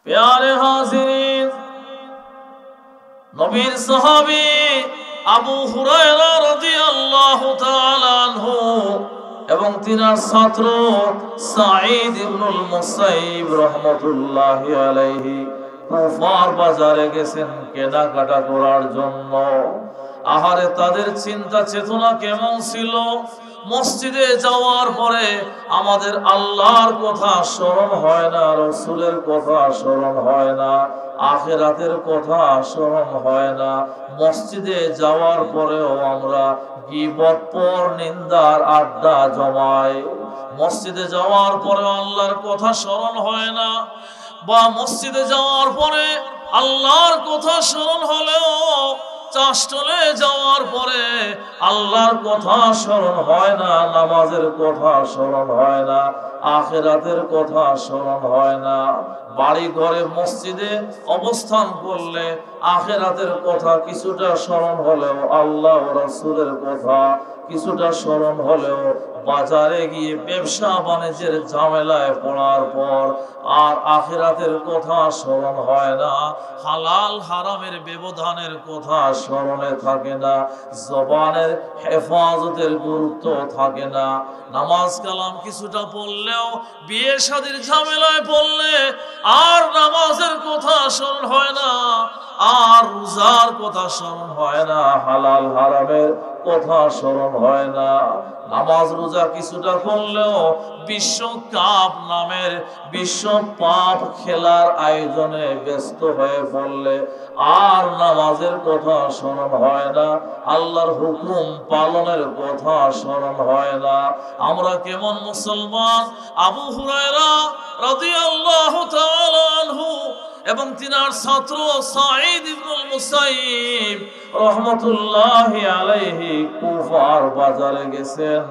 প্যারে হাজিরিন, নবীর সাহাবী আবু হুরায়রা রাদিয়াল্লাহু তাআলা আনহু এবং তিনার ছাত্র সাঈদ ইবনুল মুসাইয়িব রাহমাতুল্লাহি আলাইহি কুফার বাজারে গেছেন কেনাকাটা করার জন্য। আহারে তাদের চিন্তা চেতনা কেমন ছিল! মসজিদে যাওয়ার পরে আমাদের আল্লাহর কথা স্মরণ হয় না, রাসূলের কথা স্মরণ হয় না, আখিরাতের কথা স্মরণ হয় না। মসজিদে যাওয়ার পরেও আমরা গীবত পর নিন্দার আড্ডা জমাই। মসজিদে যাওয়ার পরে আল্লাহর কথা স্মরণ হয় না, বা মসজিদে যাওয়ার পরে আল্লাহর কথা স্মরণ হলেও চাষটলে যাওয়ার পরে আল্লাহর কথা স্মরণ হয় না, নামাজের কথা স্মরণ হয় না, আখিরাতের কথা স্মরণ হয় না। বাড়ি ঘরে মসজিদে অবস্থান করলে আখিরাতের কথা কিছুটা স্মরণ হলেও, আল্লাহ ও রাসূলের কথা কিছুটা স্মরণ হলেও, বাজারে গিয়ে ব্যবসা বাণিজ্যের ঝামেলায় পড়ার পর আর আখিরাতের কথা স্মরণ হয় না, হালাল হারামের ব্যবধানের কথা স্মরণে থাকে না, জবানের হেফাজতের গুরুত্ব থাকে না। নামাজ কালাম কিছুটা পড়লেও বিয়ে শাদীর ঝামেলায় পড়লে আর নামাজের কথা স্মরণ হয় না, আর রোজার কথা স্মরণ হয় না, হালাল হারামের কথা স্মরণ হয় না। নামাজ রোজা কিছুটা করলেও বিশ্বকাপ নামের বিশ্ব পাপ খেলার আয়োজনে ব্যস্ত হয়ে পড়লে আর নামাজের কথা স্মরণ হয় না, আল্লাহর হুকুম পালনের কথা স্মরণ হয় না। আমরা কেমন মুসলমান! আবু হুরায়রা রাদিয়াল্লাহু তাআলা আনহু এবং তিনার ছাত্র সাঈদ ইবনুল মুসাইয়িব রাহমাতুল্লাহি আলাইহি কুফার বাজারে গেছেন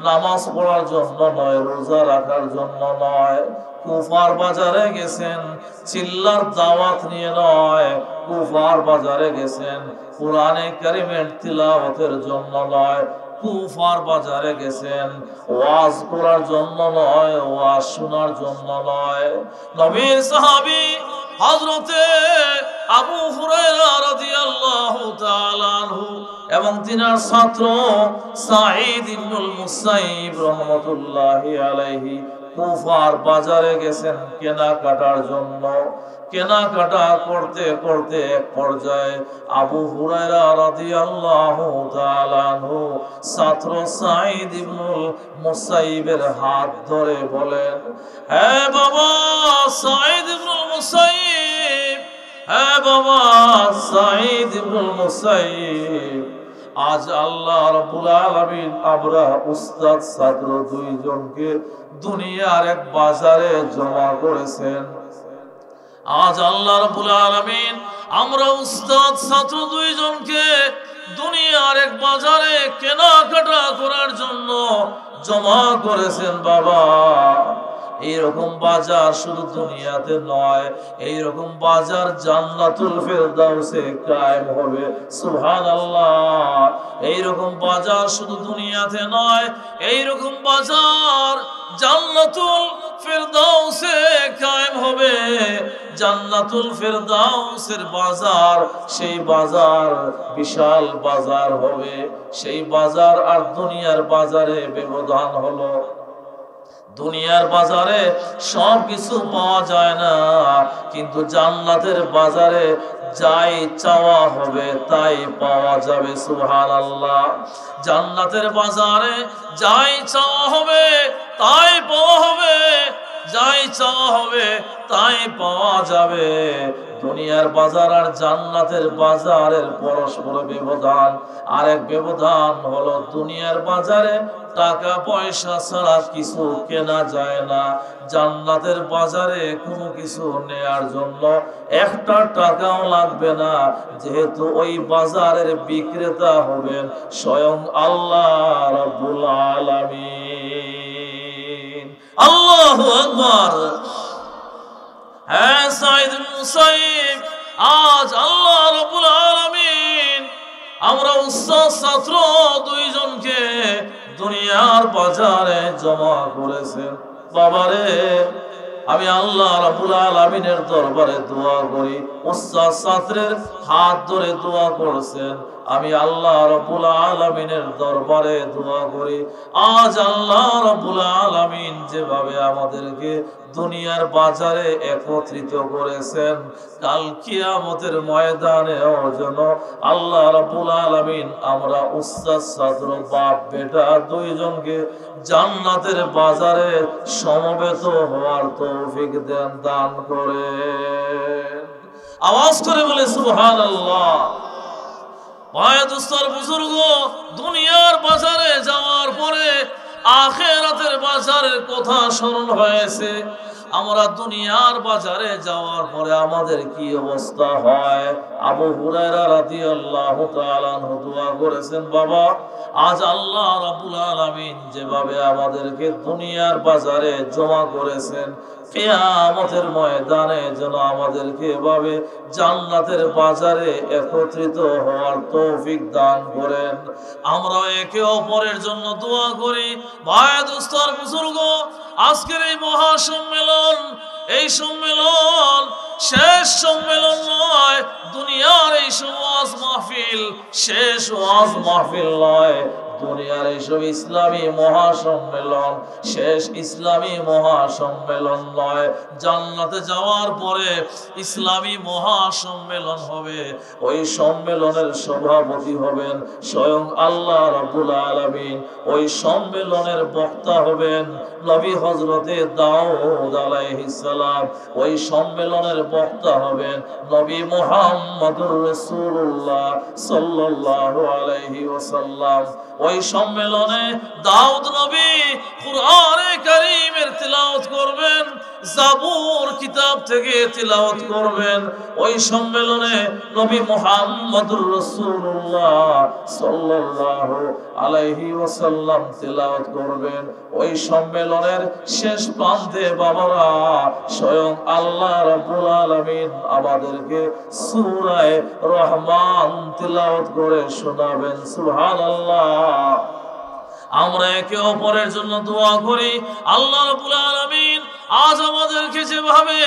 নামাজ পড়ার জন্য নয়, রোজা রাখার জন্য নয়। কুফার বাজারে গেছেন চিল্লার দাওয়াত নিয়ে নয়, কুফার বাজারে গেছেন কুরআনে কারীমের তিলাওয়াতের জন্য নয়, কুফার বাজারে গেছেন ওয়াজ করার জন্য নয়, ওয়াজ শোনার জন্য নয়। নবীর সাহাবী হযরতে আবু হুরায়রা রাদিয়াল্লাহু তাআলা আনহু এবং তিনার ছাত্র সাঈদ ইবনুল মুসাইয়িব রাহমাতুল্লাহি আলাইহি কুফার বাজারে গেছেন কেনাকাটার জন্য। কেনাকাটা করতে করতে এক পর্যায়ে আবু হুরায়রা রাদিয়াল্লাহু তাআলা আনহু ছাত্র সাঈদ ইবনুল মুসাইয়িবের হাত ধরে বলেন, হে বাবা সাঈদ ইবনুল মুসাইয়িব, হে বাবা সাঈদ ইবনুল মুসাইয়িব, আজ আল্লাহ রাব্বুল আলামিন আমরা উস্তাদ ছাত্র দুইজনকে দুনিয়ার এক বাজারে জমা করেছেন। আজ আল্লাহ রাব্বুল আলামিন আমরা উস্তাদ ছাত্র দুইজনকে দুনিয়ার এক বাজারে কেনাকাটা করার জন্য জমা করেছেন। বাবা, এইরকম বাজার শুধু দুনিয়াতে নয়, এইরকম বাজার জান্নাতুল ফেরদাউসে কায়েম হবে। সুবহানাল্লাহ! এইরকম বাজার শুধু দুনিয়াতে নয়, এইরকম বাজার জান্নাতুল ফেরদাউসে কায়েম হবে। জান্নাতুল ফেরদাউসের বাজার, সেই বাজার বিশাল বাজার হবে। সেই বাজার আর দুনিয়ার বাজারে ব্যবধান হলো, দুনিয়ার বাজারে সব কিছু পাওয়া যায় না, কিন্তু জান্নাতের বাজারে যাই চাওয়া হবে তাই পাওয়া যাবে। সুবহানাল্লাহ! জান্নাতের বাজারে যাই চাওয়া হবে তাই পাওয়া হবে, যাই চাওয়া হবে তাই পাওয়া যাবে। দুনিয়ার বাজার আর জান্নাতের বাজারের পরস্পর ব্যবধান। আরেক ব্যবধান হলো দুনিয়ার বাজারে টাকা পয়সা ছাড়া কিছু কেনা যায় না, জান্নাতের বাজারে কোনো কিছু নেয়ার জন্য একটা টাকাও লাগবে না, যেহেতু ওই বাজারের বিক্রেতা হবেন স্বয়ং আল্লাহ রাব্বুল আলামিন। আল্লাহু আকবার! হ্যাঁ সাঈদ ইবনে মুসাইয়িব, আজ আল্লাহ রাব্বুল আলামিন আমরা উস্তাদ ছাত্র দুইজনকে দুনিয়ার বাজারে জমা করেছেন। বাবারে, আমি আল্লাহ রাব্বুল আলামিনের দরবারে দোয়া করি, উস্তাদ ছাত্রের হাত ধরে দোয়া করছেন, আমি আল্লাহ রাব্বুল আলামিনের দরবারে দোয়া করি, আজ আল্লাহ রাব্বুল আলামিন যেভাবে আমাদেরকে দুনিয়ার বাজারে একত্রিত করেছেন, কাল কিয়ামতের ময়দানেও যেন আল্লাহ রাব্বুল আলামিন আমরা উস্তাদ ছাত্র বাপ বেটা দুইজনকে জান্নাতের বাজারে সমবেত হওয়ার তৌফিক দেন, দান করেন। আওয়াজ করে বলে সুবহানাল্লাহ। ভাই দোস্তর বুজুর্গ, দুনিয়ার বাজারে যাওয়ার পরে আখিরাতের বাজারের কথা স্মরণ হয়েছে। আমরা দুনিয়ার বাজারে যাওয়ার পরে আমাদের কি অবস্থা হয়? আবু হুরায়রা রাদিয়াল্লাহু তাআলা আনহু দোয়া করেছেন, বাবা আজ আল্লাহ রাব্বুল আলামিন যেভাবে আমাদেরকে দুনিয়ার বাজারে জমা করেছেন, কিয়ামতের ময়দানে যেন আমাদেরকে এভাবে জান্নাতের বাজারে একত্রিত হওয়ার তৌফিক দান করেন। আমরা একে অপরের জন্য দোয়া করি। ভাই দোস্তর বুজুর্গ, আজকের এই মহা সম্মেলন, এই সম্মেলন শেষ সম্মেলন নয়, দুনিয়ার এই ওয়াজ মাহফিল শেষ ওয়াজ মাহফিল নয়, দুনিয়ার এইসব ইসলামী মহাসম্মেলন শেষ ইসলামী মহাসম্মেলন নয়। জান্নাতে যাওয়ার পরে ইসলামী মহাসম্মেলন হবে, ওই সম্মেলনের সভাপতি হবেন স্বয়ং আল্লাহ রাব্বুল আলামিন। ওই সম্মেলনের বক্তা হবেন নবী হযরতে দাউদ আলাইহিস সালাম। ওই সম্মেলনের বক্তা হবেন নবী মুহাম্মদুর রাসূলুল্লাহ সাল্লাল্লাহু আলাইহি ওয়াসাল্লাম। ওই সম্মেলনে দাউদ নবী কুরআনে কারীমের তিলাওয়াত করবেন, জাবুর কিতাব থেকে তিলাওয়াত করবেন। ওই সম্মেলনে নবী মুহাম্মদুর রাসূলুল্লাহ সাল্লাল্লাহু আলাইহি ওয়াসাল্লাম তিলাওয়াত করবেন। ওই সম্মেলনের শেষ প্রান্তে বাবারা স্বয়ং আল্লাহ রাব্বুল আলামিন আমাদেরকে সূরা রহমান তিলাওয়াত করে শোনাবেন। সুবহানাল্লাহ। আমরা একে অপরের জন্য দোয়া করি। আল্লাহ রাব্বুল আলামিন আজ আমাদেরকে যেভাবে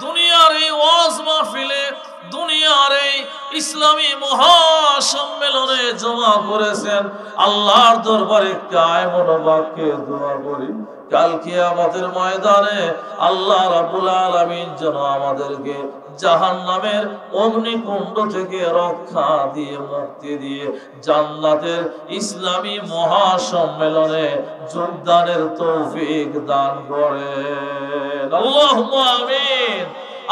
দুনিয়ার এই ওয়াজ মাহফিলে, দুনিয়ার এই ইসলামী মহাসম্মেলনে জমা করেছেন, আল্লাহর দরবারে কায়েমন বাক্যে দোয়া করি, কাল কিয়ামতের ময়দানে আল্লাহ রাব্বুল আলামিন যেন আমাদেরকে জাহান্নামের অগ্নিকুণ্ড থেকে রক্ষা দিয়ে মুক্তি দিয়ে জান্নাতের ইসলামী মহাসম্মেলনে যোগদানের তৌফিক দান করেন। আল্লাহুম্মা আমিন।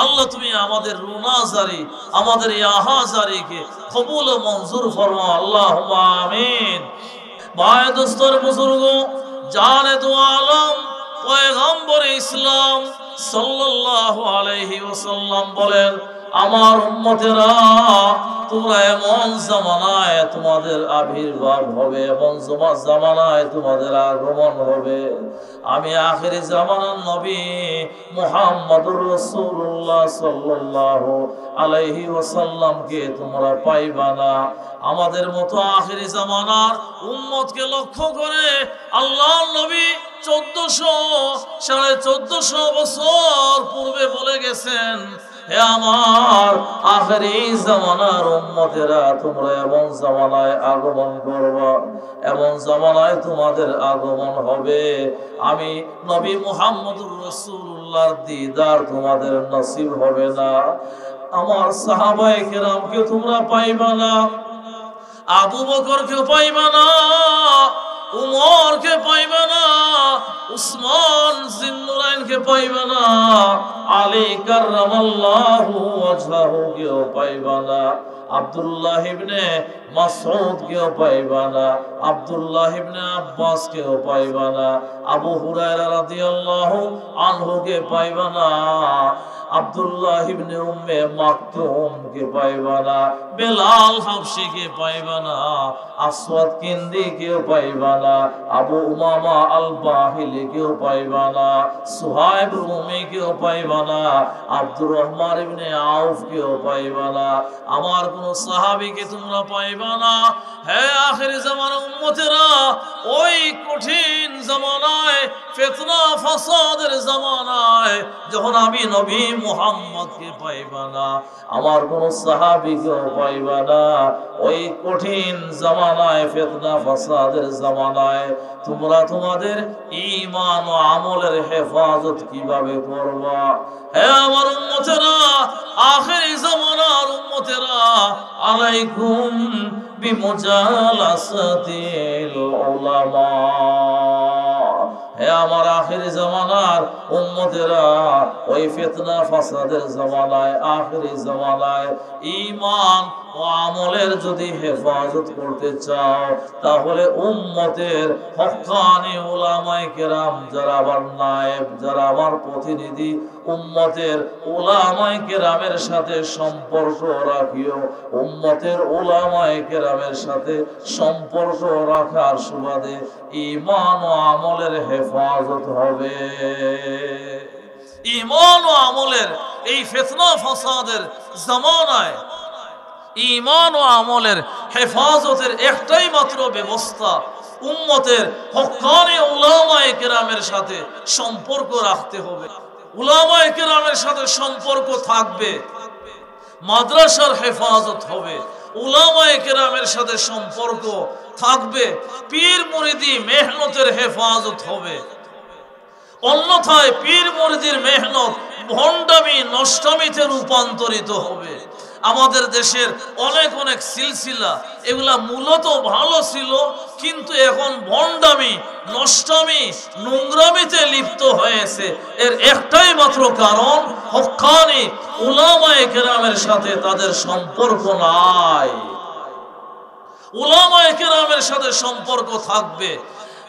আল্লাহ তুমি আমাদের রুনাজারি, আমাদের ইয়াহাজারিকে কবুল ও মঞ্জুর ফরমাও। আল্লাহুম্মা আমিন। ভাই দোস্তর বুজুর্গ, জানে দো আলম পয়গম্বর ইসলাম সাল্লাল্লাহু আলাইহি ওয়াসাল্লাম বলেন, আমার উম্মতেরা তোমরা এমন জামানায় তোমাদের আবির্ভাব হবে, এমন জামানায় তোমাদের আগমন হবে, আমি আখিরি জামানার নবী মুহাম্মদুর রাসূলুল্লাহ সাল্লাল্লাহু আলাইহি ওয়াসাল্লামকে তোমরা পাইবা না। আমাদের মতো আখিরি জামানার উম্মতকে লক্ষ্য করে আল্লাহর নবী 1400 বছর পূর্বে বলে গেছেন, হে আমার আখিরি জামানার উম্মতেরা তোমরা এমন জামানায় আগমন করবা, এমন জামানায় তোমাদের আগমন হবে, আমি নবী মুহাম্মদুর রাসূলুল্লাহর দিদার তোমাদের নসিব হবে না। আমার সাহাবায়ে কেরামকে তোমরা পাইবা না, আবু বকরকে পাইবা না, উমরকে পাইবা না, উসমান জিন্নুরাইনকে পাইবা না, আলী কাররামাল্লাহু ওয়াজহাহু কেও পাইবা না, আব্দুল্লাহ ইবনে মাসউদ কেও পাইবা না, আব্দুল্লাহ ইবনে আব্বাস কেও পাইবা না, আবু হুরায়রা রাদিয়াল্লাহু আনহু কে পাইবা না। আব্দুল্লাহ ইবনে উম্মে মাকতুম কে পাইবা না, বেলাল হাবশি কে পাইবা না, আসওয়াদ কিন্দি কে পাইবা না, আবু উমামা আল বাহিলি কে পাইবা না, সুহাইব রুমি কে পাইবা না, আব্দুর রহমান ইবনে আউফ কে পাইবা না, আমার কোন সাহাবী কে তোমরা পাইবা না। হে আখিরি জামানার উম্মতেরা, ওই কঠিন জামানায়, ফিতনা ফাসাদের জামানায় যখন আমি নবী মুহাম্মদ কে পাইবা না, আমার কোন সাহাবী কে পাইবা না, ওই কঠিন জামানায়, ফিতনা ফাসাদের জামানায় তোমরা তোমাদের ঈমান ও আমলের হেফাজত কিভাবে করবা? হে আমার উম্মতেরা, আখিরি জামানার উম্মতেরা, আলাইকুম বিমুজালাসাতিল উলামা। হে আমার আখিরি জামানার উম্মতেরা, ওই ফিতনা ফাসাদের জামানায়, আখিরি জামানায় ঈমান ও আমলের যদি হেফাজত করতে চাও, তাহলে উম্মতের হক্কানি উলামায়ে কেরাম, যারা আমার নায়েব, যারা আমার প্রতিনিধি, উম্মতের উলামায়ে কেরামের সাথে সম্পর্ক রাখিও। উম্মতের উলামায়ে কেরামের সাথে সম্পর্ক রাখার সুবাদে ঈমান ও আমলের হেফাজত হবে। ঈমান ও আমলের এই ফিতনা ফাসাদের জামানায় ঈমান ও আমলের হেফাজতের একটাই মাত্র ব্যবস্থা, উম্মতের হক্কানি উলামায়ে কেরামের সাথে সম্পর্ক রাখতে হবে। উলামায়ে কেরামের সাথে সম্পর্ক থাকবে, মাদ্রাসার হেফাজত হবে। উলামায়ে কেরামের সাথে সম্পর্ক থাকবে, পীর মুরিদি মেহনতের হেফাজত হবে। অন্যথায় পীর মুরিদির মেহনত ভণ্ডামি নষ্টামিতে রূপান্তরিত হবে। আমাদের দেশের অনেক অনেক সিলসিলা এগুলা মূলত ভালো ছিল, কিন্তু এখন ভণ্ডামি নষ্টামি নোংরামিতে লিপ্ত হয়েছে। এর একটাই মাত্র কারণ, হক্কানি উলামায়ে কেরামের সাথে তাদের সম্পর্ক নাই। উলামায়ে কেরামের সাথে সম্পর্ক থাকবে,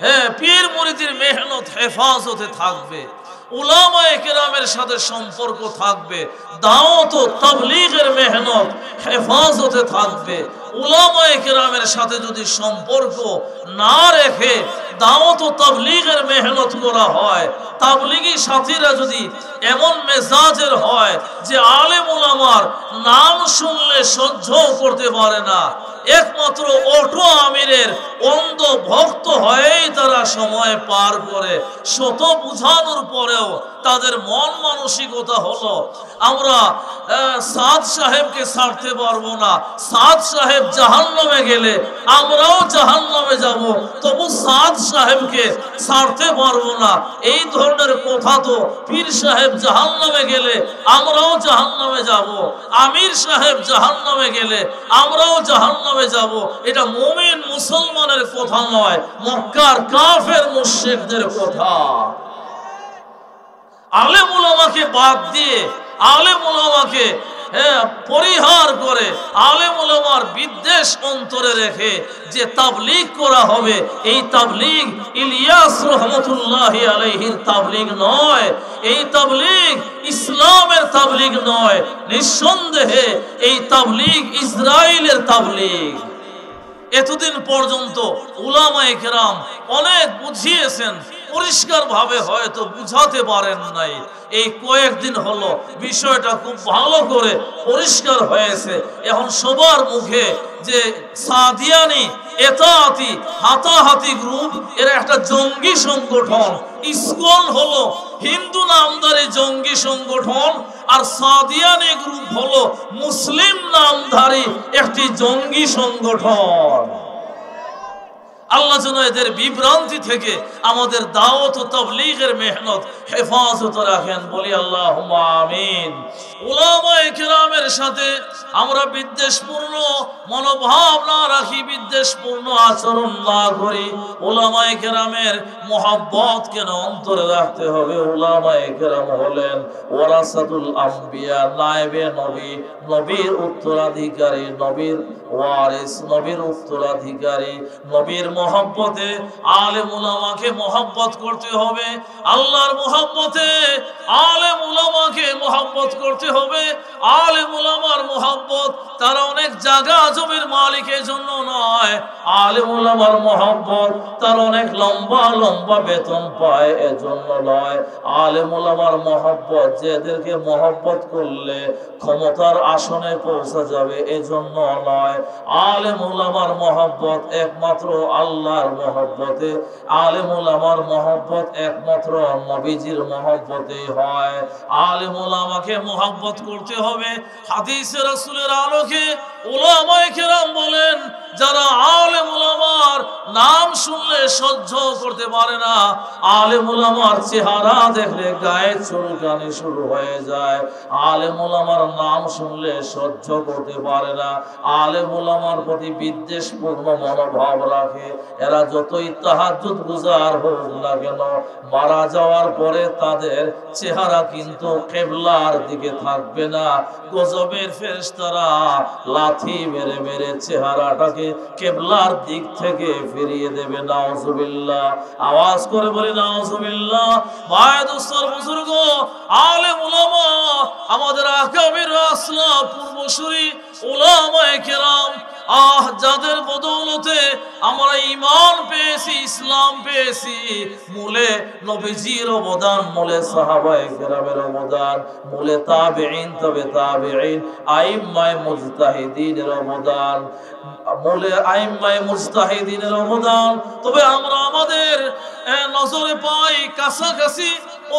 হ্যাঁ, পীর মুরিদির মেহনত হেফাজতে থাকবে, উলামায়ে কেরামের সাথে সম্পর্ক থাকবে, দাওয়াত ও তাবলীগের মেহনত হেফাজতে থাকবে। উলামায়ে কেরামের সাথে যদি সম্পর্ক না রেখে দাওয়াত ও তাবলীগের মেহনত করা হয়, তাবলীগী সাথীরা যদি এমন মেজাজের হয় যে আলেম উলামার নাম শুনলে সহ্য করতে পারে না, একমাত্র অটো আমিরের অন্ধ ভক্ত হয়েই তারা সময় পার করে, শত বুঝানোর পরেও তাদের মন মানসিকতা হলো আমরা সাদ সাহেবকে ছাড়তে পারবো না, সাদ সাহেব জাহান্নামে গেলে আমরাও জাহান্নামে যাব, তবু সাদ সাহেবকে ছাড়তে পারবো না। এই ধরনের কথা তো পীর সাহেব জাহান্নামে গেলে আমরাও জাহান্নামে যাব, আমির সাহেব জাহান্নামে গেলে আমরাও জাহান্নামে যাব, এটা মুমিন মুসলমানের কথা নয়, মক্কার কাফের মুশরিকদের কথা। আলেম উলামাকে বাদ দিয়ে, আলেম উলামাকে পরিহার করে, আলেম উলামার বিদ্বেষ অন্তরে রেখে যে তাবলীগ করা হবে, এই তাবলীগ ইলিয়াস রহমতুল্লাহি আলাইহির তাবলীগ নয়, এই তাবলীগ ইসলামের তাবলীগ নয়, নিঃসন্দেহে এই তাবলীগ ইসরাইলের তাবলীগ। এতদিন পর্যন্ত উলামায়ে কেরাম অনেক বুঝিয়েছেন, পরিষ্কার ভাবে হয়তো বুঝাতে পারেন নাই। এই কয়েকদিন হলো বিষয়টা খুব ভালো করে পরিষ্কার হয়েছে। এখন সবার মুখে যে সাদিয়ানি এতাআতি হাতাহাতি গ্রুপ, এর একটা জঙ্গি সংগঠন, ইসকন হলো হিন্দু নামধারী জঙ্গি সংগঠন, আর সাদিয়ানি গ্রুপ হলো মুসলিম নামধারী একটি জঙ্গি সংগঠন। আল্লাহ যেন এদের বিভ্রান্তি থেকে আমাদের দাওয়াত ও তাবলীগের মেহনত হেফাজত রাখেন, বলি আল্লাহুম্মা আমিন। উলামায়ে কেরামের কেরামের সাথে আমরা বিদ্বেষপূর্ণ মনোভাব না রাখি, বিদ্বেষপূর্ণ আচরণ না করি। উলামায়ে কেরামের মহব্বত কেন অন্তরে রাখতে হবে? উলামায়ে কেরাম হলেন ওয়ারাসাতুল আম্বিয়া, নায়েবে নবী, নবীর উত্তরাধিকারী, নবীর ওয়ারিস, নবীর উত্তরাধিকারী। নবীর মহব্বতে আলেম উলামাকে মহব্বত করতে হবে। আল্লাহর মহব্বতে আলেম উলামাকে মহব্বত করতে হবে। আলেম উলামার মহব্বত তারা অনেক জায়গা জমির মালিকের জন্য নয়। আলেম উলামার মহব্বত তারা অনেক লম্বা লম্বা বেতন পায় এজন্য নয়। আলেম উলামার মহব্বত যাদেরকে মহব্বত করলে ক্ষমতার আসনে পৌঁছা যাবে এজন্য নয়। আলেম উলামার মহব্বত একমাত্র আল্লাহর মহব্বতে, আলেম উলামার মহব্বত একমাত্র নবীজির মহব্বতে হয়। আলেম উলামাকে মহব্বত করতে হবে। হাদিসে রাসূলের আলোকে উলামায়ে কেরাম বলেন, যারা আলেম উলামার নাম শুনলে সহ্য করতে পারে না, আলেম উলামার চেহারা দেখলে গায়ে চুলকানি শুরু হয়ে যায়, আলেম উলামার নাম শুনলে সহ্য করতে পারে না, আলেম উলামার প্রতি বিদ্বেষপূর্ণ মনোভাব রাখে, এরা যতই তাহাজ্জুদ গুজার হোক না কেন, মারা যাওয়ার পরে তাদের চেহারা কিন্তু কিবলার দিকে থাকবে না। গজবের ফেরেশতারা লাথি মেরে মেরে চেহারাটাকে কিবলার দিক থেকে ফিরিয়ে দেবে। নাউজুবিল্লাহ, আওয়াজ করে বলি নাউজুবিল্লাহ। ভাই দোস্তর বুজুর্গ, আলেম উলামা আমাদের আকাবির আসলাফ পূর্বসূরি উলামায়ে কেরাম, যাদের বদৌলতে আমরা ঈমান পেয়েছি, ইসলাম পেয়েছি, মূলে নবীজির অবদান, মূলে সাহাবায়ে কেরামের অবদান, মূলে তাবেঈন, তবে তাবেঈন, আইম্মায়ে মুজতাহিদিনের অবদান, মূলে আইম্মায়ে মুজতাহিদিনের অবদান। তবে আমরা আমাদের নজরে পাই কাছাকাছি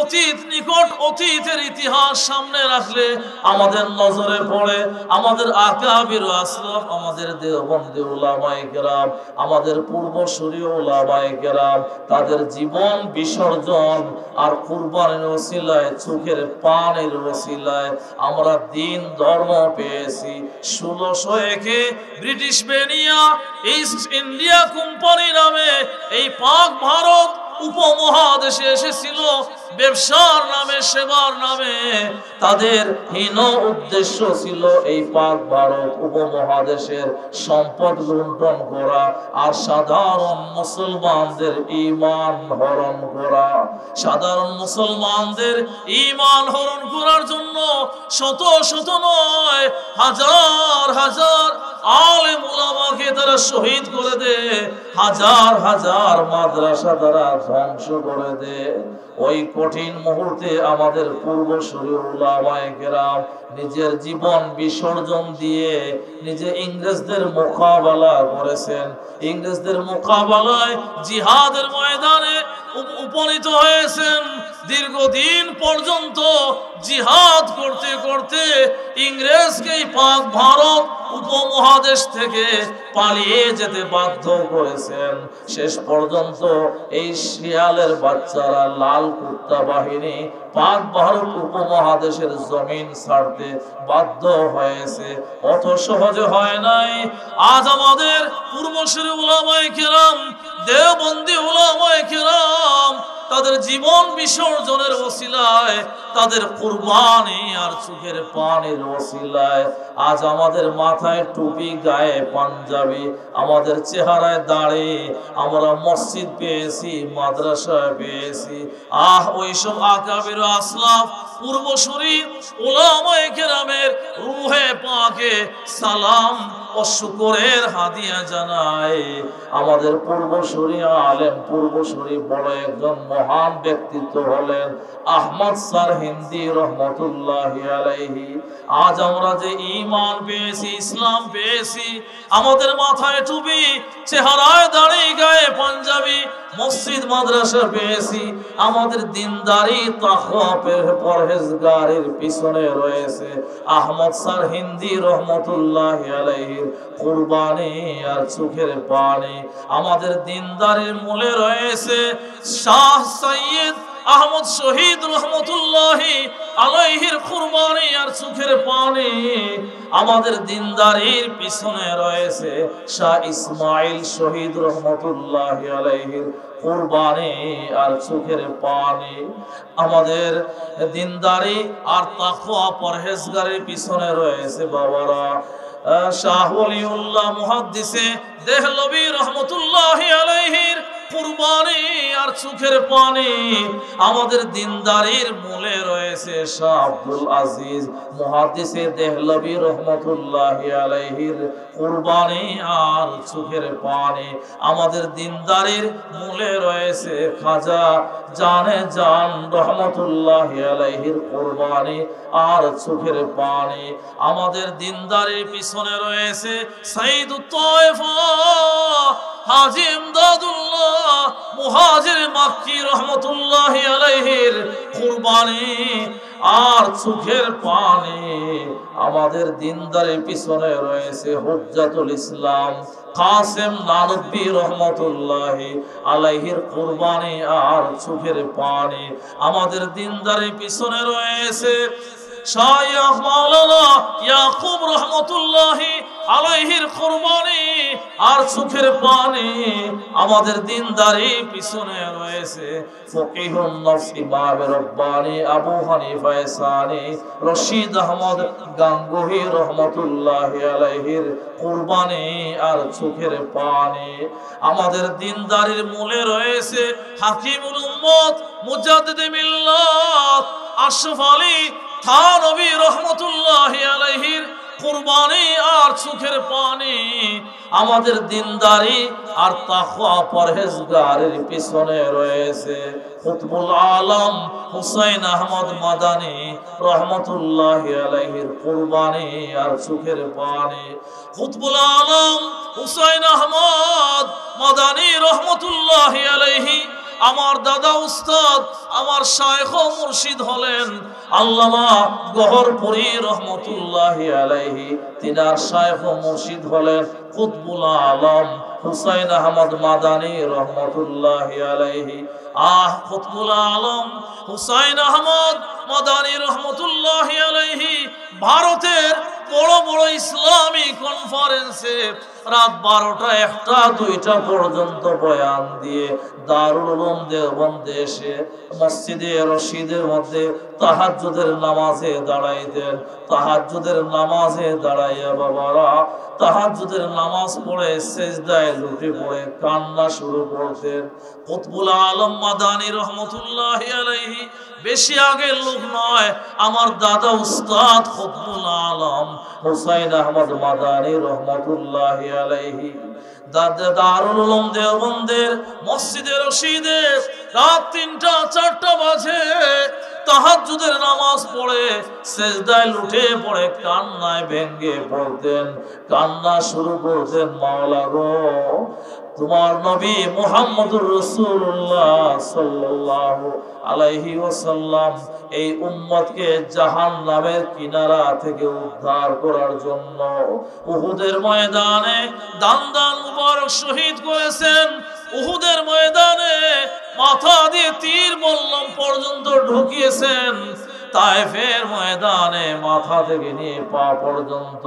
অতীত, নিকট অতীতের ইতিহাস সামনে রাখলে আমাদের নজরে পড়ে আমাদের আকাবির আসলাফ, আমাদের দেওবন্দি উলামায়ে কেরাম, আমাদের পূর্বসূরি উলামায়ে কেরাম, তাদের জীবন বিসর্জন আর কুরবানির ওসিলায়, চোখের পানির ওসিলায় আমরা দিন ধর্ম পেয়েছি। 1601-এ ব্রিটিশ বেনিয়া ইস্ট ইন্ডিয়া কোম্পানি নামে এই পাক ভারত উপমহাদেশে এসেছিল ব্যবসার নামে, সেবার নামে। তাদের হীন উদ্দেশ্য ছিল এই পাক ভারত উপমহাদেশের সম্পদ লুণ্ঠন করা আর সাধারণ মুসলমানদের ঈমান হরণ করা। সাধারণ মুসলমানদের ঈমান হরণ করার জন্য শত শত নয়, হাজার হাজার আলেম উলামাকে তারা শহীদ করে দেয়, হাজার হাজার মাদ্রাসা তারা ধ্বংস করে দেয়। ওই কঠিন মুহূর্তে আমাদের পূর্বসূরি উলামায়ে কেরাম নিজের জীবন বিসর্জন দিয়ে নিজে ইংরেজদের মোকাবেলা করেছেন। ইংরেজদের মোকাবেলায় জিহাদের ময়দানে উপনীত হয়েছেন। দীর্ঘদিন পর্যন্ত জিহাদ করতে করতে ইংরেজকে পাক ভারত উপমহাদেশ থেকে পালিয়ে যেতে বাধ্য করেছেন। শেষ পর্যন্ত এই শিয়ালের বাচ্চারা, লাল কুত্তা বাহিনী পাক ভারত উপমহাদেশের জমিন ছাড়তে বাধ্য হয়েছে। অত সহজে হয় নাই। আজ আমাদের পূর্বসূরি উলামায়ে কেরাম, দেওবন্দি উলামায়ে কেরাম তাদের জীবন বিসর্জনের ওসিলায়, তাদের কুরবানি আর চোখের পানির ওসিলায় আজ আমাদের মাথায় টুপি, গায়ে পাঞ্জাবি, আমাদের চেহারায় দাড়ি, আমরা মসজিদ পেয়েছি, মাদ্রাসা পেয়েছি। ওইসব আকাবির আসলাফ পূর্বসূরি উলামায়ে কেরামের রূহে পাকে সালাম ও শুকরের হাদিয়া জানায়। আমাদের পূর্বসূরি আলেম, পূর্বসূরি বড় একজন মহান ব্যক্তিত্ব হলেন আহমদ সারহিন্দি রহমতুল্লাহি আলাইহি। আজ আমরা যে ঈমান পেয়েছি, ইসলাম পেয়েছি, আমাদের মাথায় টুপি, চেহারায় দাড়ি, গায়ে পাঞ্জাবি, মসজিদ মাদ্রাসা পেয়েছি, আমাদের দিনদারি তাকওয়া পরহেজগারির পিছনে রয়েছে আহমদ সারহিন্দি রহমতুল্লাহি আলাইহির কুরবানি আর চোখের পানি। আমাদের দিনদারির মূলে রয়েছে শাহ সৈয়দ আহমদ শহীদ রহমতুল্লাহি আলাইহির কুরবানি আর চোখের পানি, আমাদের দিনদারির পিছনে রয়েছে শাহ ইসমাইল শহীদ রহমতুল্লাহি আলাইহির কুরবানি আর চোখের পানি, আমাদের দিনদারি আর তাকওয়া পরহেজগারির পিছনে রয়েছে বাবারা শাহ ওলিউল্লাহ মুহাদ্দিসে দেহলভী রহমতুল্লাহি আলাইহির কুরবানি আর চোখের পানি, আমাদের দিনদারির মূলে রয়েছে শাহ আব্দুল আজিজ মুহাদ্দিসে দেহলভী রহমতুল্লাহি আলাইহির কুরবানি আর চোখের পানি, আমাদের দিনদারির মূলে রয়েছে খাজা জানে জান রহমতুল্লাহি আলাইহির কুরবানি আর চোখের পানি, আমাদের দিনদারির পিছনে রয়েছে সাইয়্যিদুত তায়েফা হাজী ইমদাদুল্লাহ মুহাজির মাক্কি রহমতুল্লাহি আলাইহির কুরবানি আর চোখের পানি, আমাদের দিনদারির পিছনে রয়েছে হুজ্জাতুল ইসলাম কাসেম নানভী রহমতুল্লাহি আলাইহির কুরবানি আর চোখের পানি, আমাদের দিনদারির পিছনে রয়েছে শাইখ মাওলানা ইয়াকুব রহমতুল্লাহি আলাইহির কুরবানি আর চোখের পানি, আমাদের দিনদারি পিছনে রয়েছে ফকিহুন নফস ইমাম রব্বানি আবু হানিফা সানি রশিদ আহমদ গাঙ্গুহি রহমতুল্লাহি আলাইহির কুরবানি আর চোখের পানি, আমাদের দিনদারির মূলে রয়েছে হাকিমুল উম্মত মুজাদ্দিদে মিল্লাত আশরাফ আলী থানভী রহমতুল্লাহি আলাইহির কুরবানি আর চোখের পানি, আমাদের দিনদারি আর তাকওয়া পরহেজগারির পিছনে রয়েছে কুতুবুল আলম হুসাইন আহমদ মাদানী রহমতুল্লাহি আলাইহির কুরবানি আর চোখের পানি, কুতুবুল আলম হুসাইন আহমদ মাদানী রহমতুল্লাহি আলাইহি আমার দাদা উস্তাদ আমার শাইখ ও মুর্শিদ হলেন আল্লামা গহরপুরী রহমতুল্লাহি আলাইহি, তিনার শাইখ ও মুর্শিদ হলেন কুতুবুল আলম হুসাইন আহমদ মাদানী রহমতুল্লাহি আলাইহি। কুতুবুল আলম হুসাইন আহমদ মাদানী রহমতুল্লাহি আলাইহি ভারতের বড় বড় ইসলামী কনফারেন্সে রাত 12টা 1টা 2টা পর্যন্ত বয়ান দিয়ে দারুল উলুম দেওবন্দে এসে মসজিদে রশিদের মধ্যে তাহাজ্জুদের নামাজে দাঁড়াইতেন, তাহাজ্জুদের নামাজে দাঁড়াইয়া বাবারা তাহাজ্জুদের নামাজ পড়ে সিজদায় লুটে পড়ে কান্না শুরু করতেন। কুতুবুল আলম মাদানী রহমতুল্লাহি আলাইহি বেশি আগের লোক নয়, আমার দাদা উস্তাদ কুতুবুল আলম হুসাইন আহমদ মাদানী রহমতুল্লাহি আলাইহি দারুল উলুম দেওবন্দের মসজিদে রশিদে রাত 3টা 4টা বাজে তাহাজ্জুদের নামাজ পড়ে সিজদায় লুটে পড়ে কান্নায় ভেঙে পড়তেন, কান্না শুরু করতেন, মাওলা গো তোমার নবী মুহাম্মদুর রাসূলুল্লাহ সাল্লাল্লাহু আলাইহি ওয়াসাল্লাম এই উম্মতকে জাহান্নামের কিনারা থেকে উদ্ধার করার জন্য উহুদের ময়দানে দান দান মুবারক শহীদ করেছেন। উহুদের ময়দানে মাথা দিয়ে তীর বল্লম পর্যন্ত ঢুকিয়েছেন। তায়েফের ময়দানে মাথা থেকে নিয়ে পা পর্যন্ত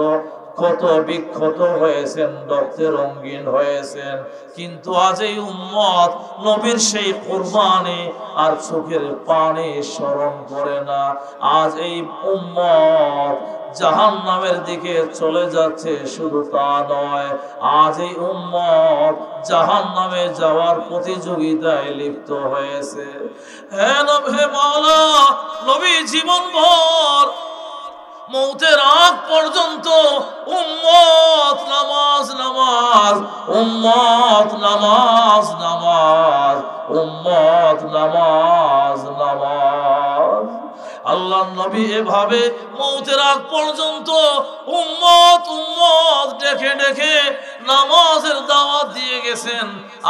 ক্ষত বিক্ষত হয়েছেন, রক্তে রঙিন হয়েছেন, কিন্তু আজ এই উম্মত নবীর সেই কুরবানি আর চোখের পানি স্মরণ করে না। আজ এই উম্মত জাহান্নামের দিকে চলে যাচ্ছে, শুধু তা নয় আজ এই উম্মত জাহান্নামে যাওয়ার প্রতিযোগিতায় লিপ্ত হয়েছে। হে মাওলা, নবী জীবনভর মৌতের আগ পর্যন্ত উম্মত নামাজ নামাজ, উম্মত নামাজ নামাজ, উম্মত নামাজ নামাজ। আল্লাহর নবী এভাবে মৌতের আগ পর্যন্ত উম্মত উম্মত ডেকে ডেকে নামাজের দাওয়াত দিয়ে গেছেন।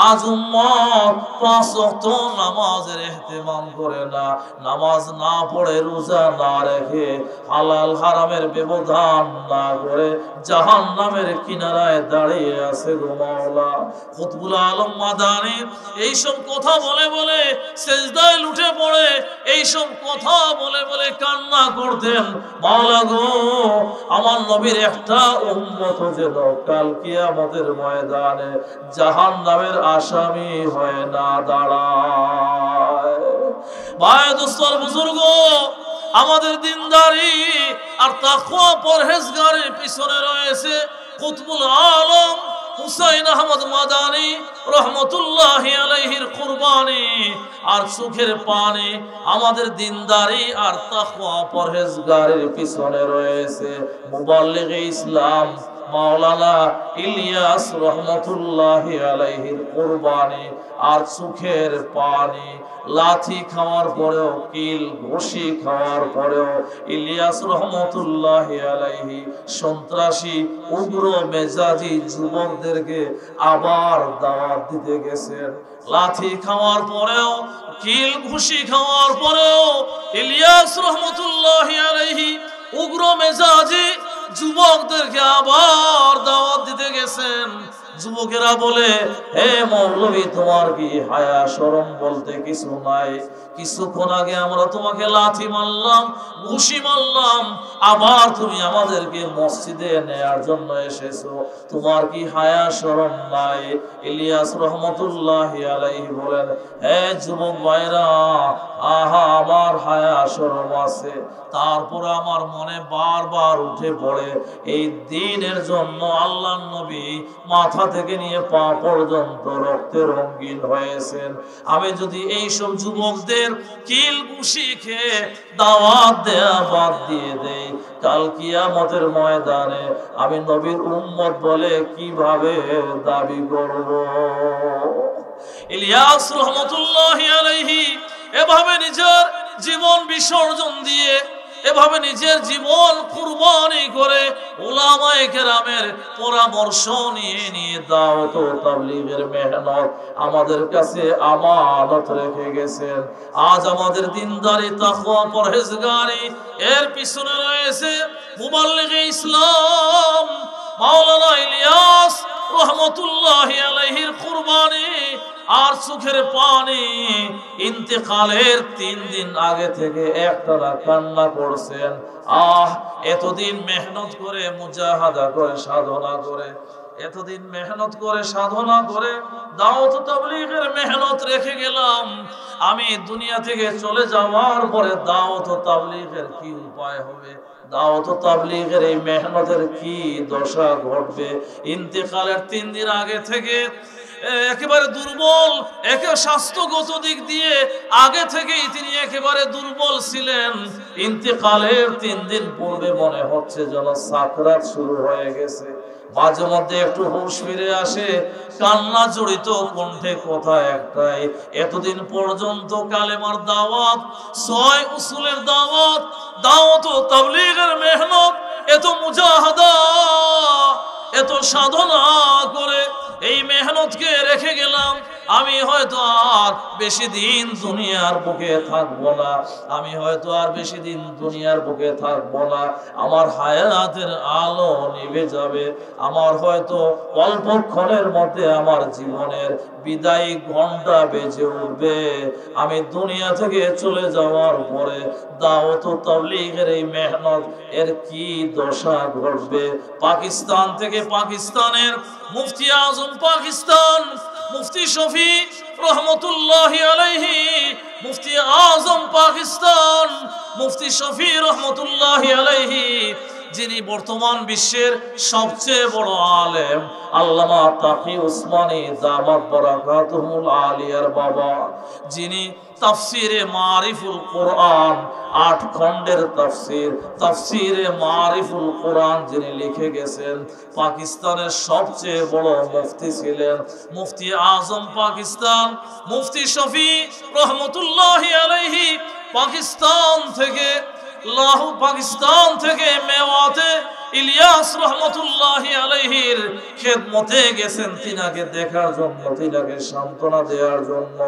আজ উম্মত 5 ওয়াক্ত নামাজের ইহতিমাম করে না, নামাজ না পড়ে, রোজা না রেখে, হালাল হারামের ব্যবধান না করে জাহান্নামের কিনারায় দাঁড়িয়ে আছে গো মাওলা। কুতুবুল আলম মাদানী এইসব কথা বলে বলে সেজদায় লুটে পড়ে, এইসব কথা বলে বলে কান্না করতেন, মাওলা গো আমার নবীর একটা উম্মত যেন কাল কিয়ামতের ময়দানে জাহান্নামের আসামি হয়ে না দাঁড়ায়। ভাই দোস্তর বুজুর্গ, আমাদের দিনদারি আর তাকওয়া পরহেজগারির পিছনে রয়েছে কুতুবুল আলম হুসাইন আহমদ মাদানী রহমতুল্লাহি আলাইহির কুরবানি আর চোখের পানি। আমাদের দিনদারি আর তাকওয়া পরহেজগারির পিছনে রয়েছে মুবাল্লিগে ইসলাম মাওলানা ইলিয়াস রহমতুল্লাহি আলাইহির কুরবানি আর চোখের পানি। লাথি খাওয়ার পরেও, কিল ঘুষি খাওয়ার পরেও ইলিয়াস রহমতুল্লাহি আলাইহি সন্ত্রাসী উগ্র মেজাজি যুবকদেরকে আবার দাওয়াত দিতে গেছেন। লাথি খাওয়ার পরেও, কিল ঘুষি খাওয়ার পরেও ইলিয়াস রহমতুল্লাহি আলাইহি উগ্র মেজাজি যুবকদেরকে আবার দাওয়াত দিতে গেছেন। যুবকেরা বলে, হে মৌলভী, তোমার কি হায়া শরম বলতে কিছু নাই? কিছুক্ষণ আগে আমরা তোমাকে লাথি মারলাম, ঘুষি মারলাম, আবার তুমি আমাদেরকে মসজিদে নেয়ার জন্য এসেছো, তোমার কি হায়া শরম নাই? ইলিয়াস রহমতুল্লাহি আলাইহি বলেন, হে যুবক ভাইরা, আহা আমার হায়া শরম আছে, তারপর আমার মনে বারবার উঠে পড়ে এই দ্বীনের জন্য আল্লাহর নবী মাথা থেকে নিয়ে পা পর্যন্ত রক্তে রঙিন হয়েছেন। আমি যদি এই সব যুবকদের কিল ঘুষি খেয়ে দাওয়াত দেয়া বাদ দিয়ে দেই, কাল কিয়ামতের ময়দানে আমি নবীর উম্মত বলে কিভাবে দাবি করব? ইলিয়াস রহমতুল্লাহি আলাইহি এভাবে নিজের জীবন বিসর্জন দিয়ে, এভাবে নিজের জীবন কুরবানি করে উলামায়ে কেরামের পরামর্শ নিয়ে নিয়ে দাওয়াত ও তাবলীগের মেহনত আমাদের কাছে আমানত রেখে গেছেন। আজ আমাদের দিনদারি, তাকওয়া, পরহেজগারি এর পিছনে রয়েছে মুবাল্লিগে ইসলাম মাওলানা ইলিয়াস রহমতুল্লাহি আলাইহির কুরবানি আর চোখের পানি। ইন্তেকালের 3 দিন আগে থেকে একটানা কান্না করছেন। এতদিন মেহনত করে, মুজাহাদা করে, সাধনা করে, এতদিন মেহনত করে, সাধনা করে দাওয়াত তাবলীগের মেহনত রেখে গেলাম, আমি দুনিয়া থেকে চলে যাওয়ার পরে দাওয়াত তাবলীগের কি উপায় হবে? দাওয়াত তাবলীগের এই মেহনতের কি দশা ঘটবে? ইন্তেকালের 3 দিন আগে থেকে একেবারে দুর্বল, স্বাস্থ্যগত দিক দিয়ে আগে থেকেই তিনি একেবারে দুর্বল ছিলেন। ইন্তেকালের 3 দিন পূর্বে মনে হচ্ছে যেন সাকরাত শুরু হয়ে গেছে। মাঝে মধ্যে একটু হুঁশ ফিরে আসে, কান্না জড়িত কণ্ঠে কথা একটাই, এতদিন পর্যন্ত কালেমার দাওয়াত, 6 উসুলের দাওয়াত, দাওয়াত ও তাবলীগের মেহনত, এত মুজাহাদা, এত সাধনা করে এই মেহনতকে রেখে গেলাম। আমি হয়তো আর বেশি দিন দুনিয়ার বুকে থাকবো না, আমি হয়তো আর বেশি দিন দুনিয়ার বুকে থাকবো না, আমার হায়াতের আলো নিভে যাবে, আমার হয়তো অল্পক্ষণের মধ্যে আমার জীবনের বিদায়ী ঘন্টা বেজে উঠবে। আমি দুনিয়া থেকে চলে যাওয়ার পরে দাওয়াত ও তাবলীগের এই মেহনত এর কি দশা ঘটবে? পাকিস্তান থেকে, পাকিস্তানের মুফতি আজম পাকিস্তান মুফতি শফি রহমতুল্লাহি আলাইহি, মুফতি আজম পাকিস্তান মুফতি শফি রহমতুল্লাহি আলাইহি, যিনি বর্তমান বিশ্বের সবচেয়ে বড় আলেম, আল্লামা তাকি উসমানী দামাত বারাকাতুহুল আলিয়ার বাবা, যিনি তাফসিরে মারিফুল কোরআন 8 খণ্ডের তাফসিরে মারিফুল কোরআন যিনি লিখে গেছেন, পাকিস্তানের সবচেয়ে বড় মুফতি ছিলেন মুফতি আজম পাকিস্তান মুফতি শফি রহমতুল্লাহি আলাইহি। পাকিস্তান থেকে মেওয়াতে ইলিয়াস রহমতুল্লাহি আলাইহির খেদমতে গেছেন তিনাকে দেখার জন্য, তিনাকে সান্ত্বনা দেওয়ার জন্য।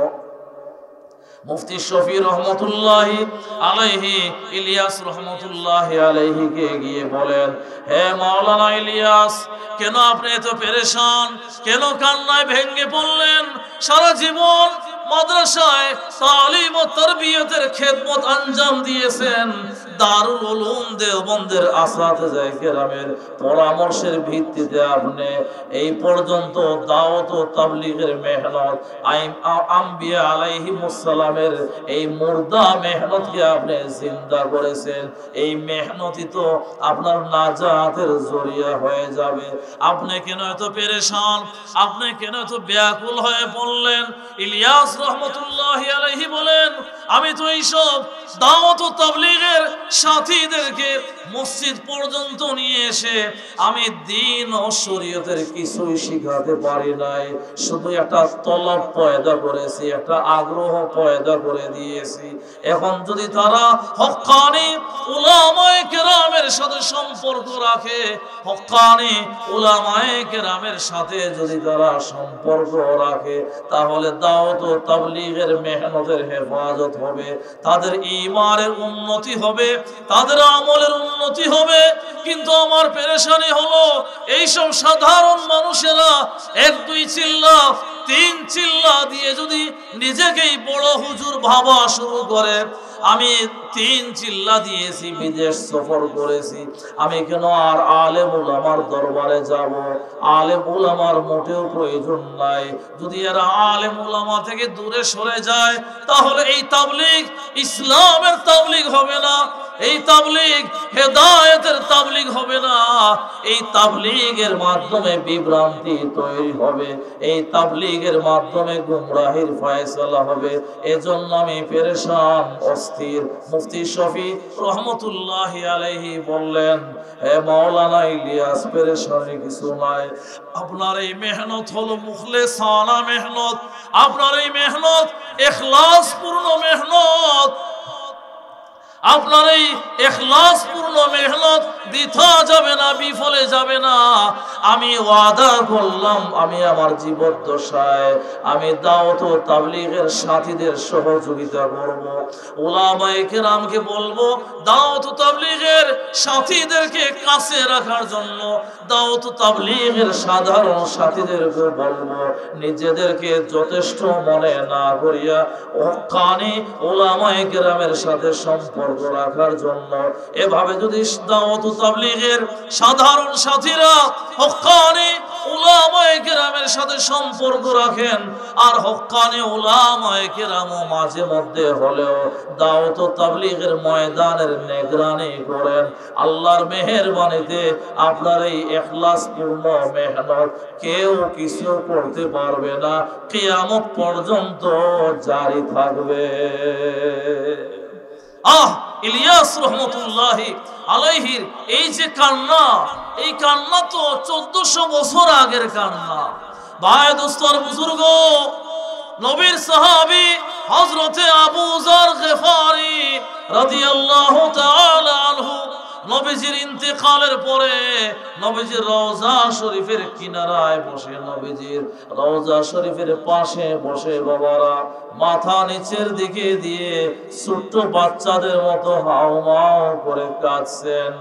মুফতি শফি রহমতুল্লাহি আলাইহি ইলিয়াস রহমতুল্লাহি আলাইহিকে গিয়ে বলেন, হে মাওলানা ইলিয়াস, কেন আপনি এত পেরেশান, কেন কান্নায় ভেঙে পড়লেন? সারা জীবন মাদ্রাসায় তালিম ও তারবিয়তের খেদমত আঞ্জাম দিয়েছেন, দারুল উলুম দেওবন্দের আসাতিজা কেরামের পরামর্শের ভিত্তিতে আপনি এই পর্যন্ত দাওয়াত ও তাবলীগের মেহনত, আম্বিয়া আলাইহিমুস সালামের এই মুর্দা মেহনতকে আপনি জিন্দা করেছেন। এই মেহনতই তো আপনার নাজাতের জরিয়া হয়ে যাবে। আপনি কেন এত পেরেশান, আপনি কেন এত ব্যাকুল হয়ে পড়লেন? ইলিয়াস রহমতুল্লাহি আলাইহি বলেন, আমি তো এইসব দাওয়াত ও তাবলীগের সাথীদেরকে মসজিদ পর্যন্ত নিয়ে এসে আমি দ্বীন ও শরীয়তের কিছুই শিখাতে পারি নাই, শুধু একটা তলব পয়দা করেছি, একটা আগ্রহ পয়দা করে দিয়েছি। এখন যদি তারা হক্কানি উলামায়ে কেরামের সাথে সম্পর্ক রাখে, হক্কানি উলামায়ে কেরামের সাথে যদি তারা সম্পর্ক রাখে, তাহলে দাওয়াত ও তাবলীগের মেহনতের হেফাজত হবে, তাদের ঈমানের উন্নতি হবে, তাদের আমলের উন্নতি হবে। কিন্তু আমার পেরেশানি হলো, এইসব সাধারণ মানুষেরা এক দুই চিল্লা তিন চিল্লা দিয়ে যদি নিজেকেই বড় হুজুর ভাবা শুরু করে, আমি 3 চিল্লা দিয়েছি, বিদেশ সফর করেছি, আমি কেন আর আলেম উলামার দরবারে যাব? আলেম উলামার মোটেও প্রয়োজন নাই। যদি এরা আলেম উলামা থেকে দূরে সরে যায়, তাহলে এই তাবলীগ ইসলামের তাবলীগ হবে না, এই তাবলীগ হেদায়েতের তাবলীগ হবে না। এই তাবলীগের মাধ্যমে বিভ্রান্তি তৈরি হবে, এই তাবলীগের মাধ্যমে গুমরাহির ফয়সালা হবে। এজন্য আমি পেরেশান, অস্থির। মুফতি শফি রহমতুল্লাহি আলাইহি বললেন, হে মাওলানা ইলিয়াস, পেরেশানি কিছু নাই। আপনার এই মেহনত হলো মুখলেসানা মেহনত, আপনার এই মেহনত ইখলাস পূর্ণ মেহনত, আপনার এই ইখলাস পূর্ণ মেহনত বৃথা যাবে না, বিফলে যাবে না। আমি ওয়াদা করলাম, আমি আমার জীবদ্দশায় আমি দাওয়াত ও তাবলীগের সাথীদের সহযোগিতা করব, উলামায়ে কেরামকে বলবো দাওয়াত ও তাবলীগের সাথীদেরকে কাছে রাখার জন্য, দাওয়াত ও তাবলীগের সাধারণ সাথীদেরকে বলবো নিজেদেরকে যথেষ্ট মনে না করিয়া হক্কানি উলামায়ে কেরামের সাথে সম্পর্ক রাখার জন্য। এভাবে যদি দাওয়াত ও তাবলীগের সাধারণ সাথীরা হক্কানি উলামায়ে কেরামের সাথে সম্পর্ক রাখেন, আর হক্কানি উলামায়ে কেরামও মাঝে মধ্যে হলেও দাওয়াত ও তাবলীগের ময়দানের নিগরানি করেন, আল্লাহর মেহেরবানিতে আপনার এই ইখলাস পূর্ণ মেহনত কেউ কিছু করতে পারবে না, কিয়ামত পর্যন্ত জারি থাকবে। ইলিয়াস রহমতুল্লাহি আলাইহির এই যে কান্না, এই কান্না তো 1400 বছর আগের কান্না। ভাই দোস্তর বুজুর্গ, নবীর সাহাবী হযরতে আবু যর গফারি রাদিয়াল্লাহু তাআলা আনহু নবীজির ইন্তেকালের পরে নবীজির রওজা শরীফের কিনারায় বসে, নবীজির রওজা শরীফের পাশে বসে বাবারা মাথা নিচের দিকে দিয়ে ছোট্ট বাচ্চাদের মতো হাউমাউ করে কাঁদছেন।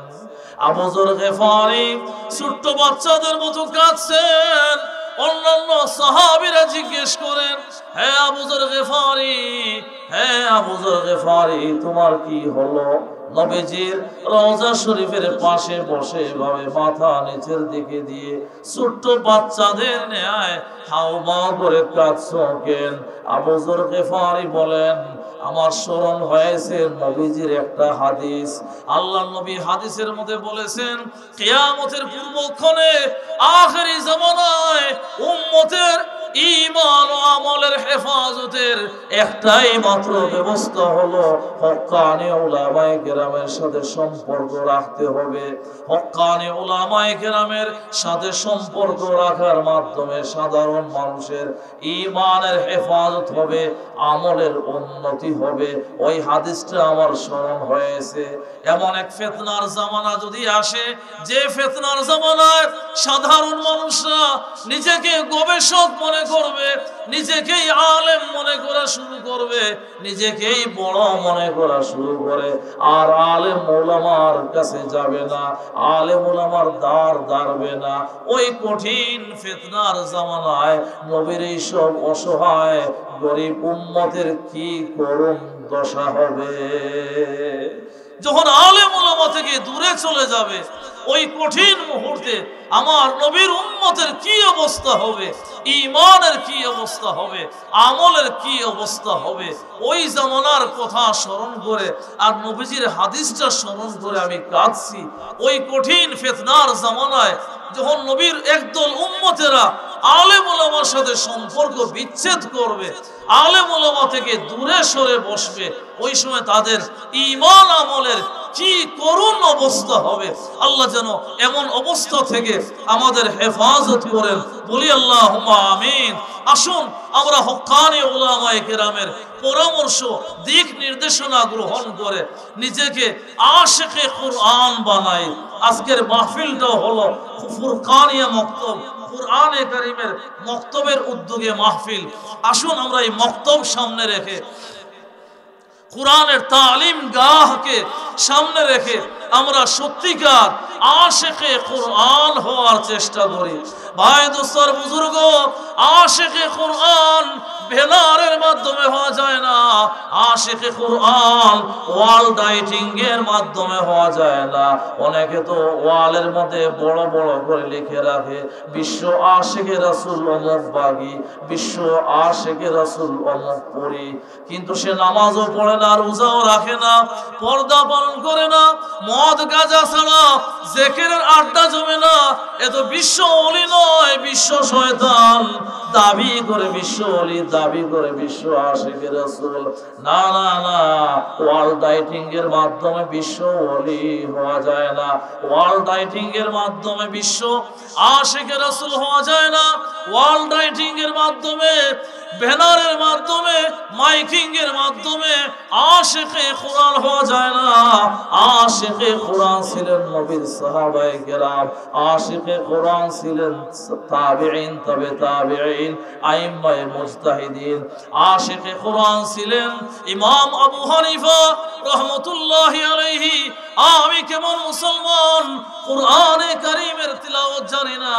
আবু যর গফারি ছোট্ট বাচ্চাদের মতো কাঁদছেন। অন্যান্য সাহাবীরা জিজ্ঞেস করেন, হে আবু যর গফারি, হে আবু যর গফারি, তোমার কি হলো? নবীজির রওজা শরীফের পাশে বসে এভাবে মাথা নিচের দিকে দিয়ে ছোট্ট বাচ্চাদের ন্যায় হাউমাউ করে কাঁদছো কেন? আবু যর গফারি বলেন, আমার স্মরণ হয়েছে নবীজির একটা হাদিস। আল্লাহর নবী হাদিসের মধ্যে বলেছেন, কিয়ামতের পূর্বক্ষণে আখেরি জামানায় উম্মতের ঈমান ও আমলের হেফাজতের একটাই মাত্র ব্যবস্থা হলো হক্কানি উলামায়ে কেরামের সাথে সম্পর্ক রাখতে হবে। হক্কানি উলামায়ে কেরামের সাথে সম্পর্ক রাখার মাধ্যমে সাধারণ মানুষের ঈমানের হেফাজত হবে, আমলের উন্নতি হবে। ওই হাদিসটা আমার স্মরণ হয়েছে। এমন এক ফিতনার জামানা যদি আসে, যে ফিতনার জামানায় সাধারণ মানুষরা নিজেকে গবেষক মনে করবে, নিজেকেই আলেম মনে করা শুরু করবে, নিজেকেই বড় মনে করা শুরু করে, আর আলেম ওলামার কাছে যাবে না, আলেম ওলামার দ্বার দাঁড়বে না। ওই কঠিন ফিতনার জামানায় নবীর এই সব অসহায় গরিব উম্মতের কি করুণ দশা হবে। যখন আলেম ওলামা থেকে দূরে চলে যাবে, ওই কঠিন মুহূর্তে আমার নবীর উম্মতের কি অবস্থা হবে, ঈমানের কি অবস্থা হবে, আমলের কি অবস্থা হবে। ওই জামানার কথা স্মরণ করে আর নবীজির হাদিসটা স্মরণ করে আমি কাঁদছি। ওই কঠিন ফিতনার জামানায় যখন নবীর একদল উম্মতেরা আলেম ওলামার সাথে সম্পর্ক বিচ্ছেদ করবে, আলেম ওলামা থেকে দূরে সরে বসবে, ওই সময় তাদের ঈমান আমলের কি করুণ অবস্থা হবে। আল্লাহ যেন এমন অবস্থা থেকে আমাদের হেফাজত করেন, বলি আল্লাহুম্মা আমিন। আসুন আমরা হক্কানি উলামায়ে কেরামের পরামর্শ, দিক নির্দেশনা গ্রহণ করে নিজেকে আশিকে কুরআন বানাই। আজকের মাহফিলটা হলো ফুরকানিয়া মক্তব, কুরআনে কারীমের মক্তবের উদ্যোগে মাহফিল। আসুন আমরা এই মক্তব সামনে রেখে, কুরআনের তালিম গাহকে সামনে রেখে আমরা সত্যিকার আশিকে কুরআন হওয়ার চেষ্টা করি। ভাই দোস্তর বুজুর্গ, আশিকে কুরআন ব্যানারের মাধ্যমে হওয়া যায় না, আশিকে কুরআন ওয়াল ডাইটিং এর মাধ্যমে হওয়া যায় না। অনেকে তো ওয়ালের মধ্যে বড় বড় করে লিখে রাখে বিশ্ব আশিকে রাসূল অমুক বাগী, বিশ্ব আশিকে রাসূল অমুক পড়ি, কিন্তু সে নামাজও পড়ে না, রোজাও রাখে না, পর্দা পালন করে না, মদ গাঁজা ছাড়া জিকিরের আড্ডা জমে না। এ তো বিশ্ব ওলি নয়, বিশ্ব শয়তান। দাবি করে বিশ্ব ওলি, দাবি করে বিশ্ব আশিকে রাসূল। না না না, ওয়াল ডাইটিং এর মাধ্যমে বিশ্ব ওলি হওয়া যায় না, ওয়াল ডাইটিং এর মাধ্যমে বিশ্ব আশিকে রাসূল হওয়া যায় না, ওয়াল ডাইটিং এর মাধ্যমে, ব্যানারের মাধ্যমে, মাইকিং এর মাধ্যমে আশিকে কুরআন হওয়া যায় না। আশিকে কুরআন ছিলেন নবীর সাহাবায়ে কেরাম, আশিকে কুরআন ছিলেন তাবিঈন, তবে তাবিঈন, আইম্মায়ে মুজতাহিদিন। আশিকে কুরআন ছিলেন ইমাম আবু হানিফা রাহমাতুল্লাহি আলাইহি। আমি কেমন মুসলমান কুরআনে কারীমের তিলাওয়াত জানি না,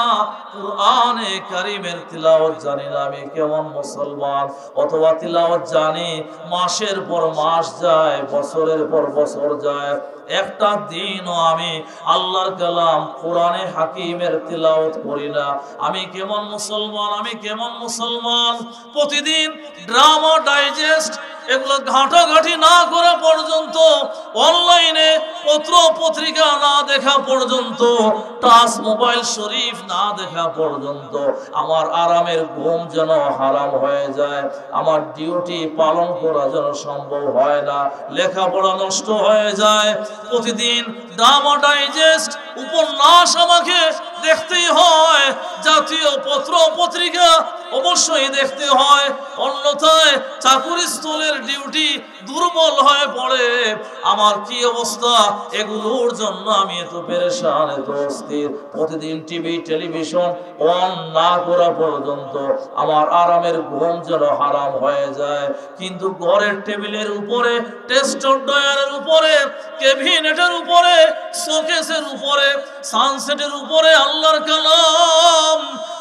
কুরআনে কারীমের তিলাওয়াত জানি না, আমি কেমন মুসলমান? অথবা তিলাওয়াত জানি, মাসের পর মাস যায়, বছরের পর বছর যায়, একটা দিনও আমি আল্লাহর কালাম কোরআনে হাকিমের তিলাওয়াত করি না। আমি কেমন মুসলমান? আমি কেমন মুসলমান? প্রতিদিন ড্রামা ডাইজেস্ট এগুলো ঘাটাঘাটি না করা পর্যন্ত, অনলাইনে পত্র পত্রিকা না দেখা পর্যন্ত, টাচ মোবাইল শরীফ না দেখা পর্যন্ত আমার আরামের ঘুম যেন হারাম হয়ে যায়, আমার ডিউটি পালন করা যেন সম্ভব হয় না, লেখাপড়া নষ্ট হয়ে যায়। প্রতিদিন ড্রামা ডাইজেস্ট, উপন্যাস আমাকে দেখতেই হয়, জাতীয় পত্র পত্রিকা অবশ্যই দেখতে হয়, অন্যথায় চাকুরি স্থলের ডিউটি দুর্বল হয়ে পড়ে। আমার কি অবস্থা? এগুলোর জন্য আমি এত পেরেশান, এত অস্থির। প্রতিদিন টিভি টেলিভিশন অন না করা পর্যন্ত আমার আরামের ঘুম যেন হারাম হয়ে যায়। কিন্তু ঘরের টেবিলের উপরে, টেস্টর ডয়ারের উপরে, ক্যাবিনেটের উপরে, শোকেসের উপরে, সানসেটের উপরে আল্লাহর কালাম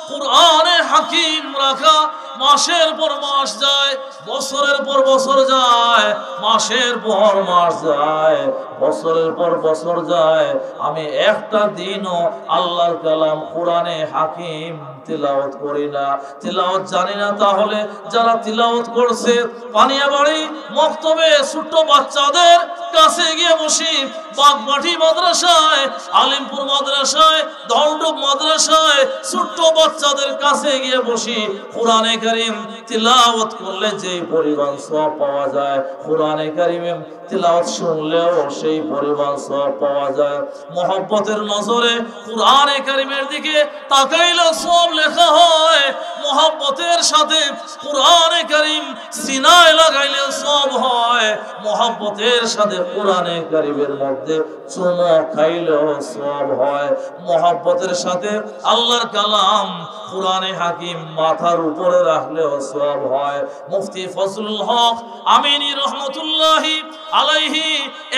কুরআনে হাকিম রাখা। মাসের পর মাস যায়, বছরের পর বছর যায়, মাসের পর মাস যায়, বছরের পর বছর যায়, আমি একটা দিনও আল্লাহর কালাম কোরআনে হাকিম তিলাওয়াত করি না, তিলাওয়াত জানি না। তাহলে যারা তিলাওয়াত করছে পানিয়াবাড়ি মক্তবে ছোট্ট বাচ্চাদের কাছে গিয়ে বসি বাগমাটি মাদ্রাসায়, আলিমপুর মাদ্রাসায়, দলডুব মাদ্রাসায় ছোট্ট বাচ্চাদের কাছে গিয়ে বসি। কোরআনে কারীম তিলাওয়াত করলে যে পরিমাণ সওয়াব পাওয়া যায়, কোরআনে কারীম তিলাওয়াত শুনলেও সেই পরিমাণ সওয়াব পাওয়া যায়। মহব্বতের নজরে কোরআনে কারীমের দিকে তাকাইলে সওয়াব লেখা হয়, মহব্বতের সাথে কোরআনে কারীম সিনায় লাগাইলে সওয়াব হয়, মহব্বতের সাথে কোরআনে কারীমের মধ্যে চুমো খাইলেও সওয়াব হয়, মহব্বতের সাথে আল্লাহর কালাম কোরআনে হাকিম মাথার উপরে রাখলেও সওয়াব হয়। মুফতি ফজলুল হক আমিনী রহমতুল্লাহি আলাইহি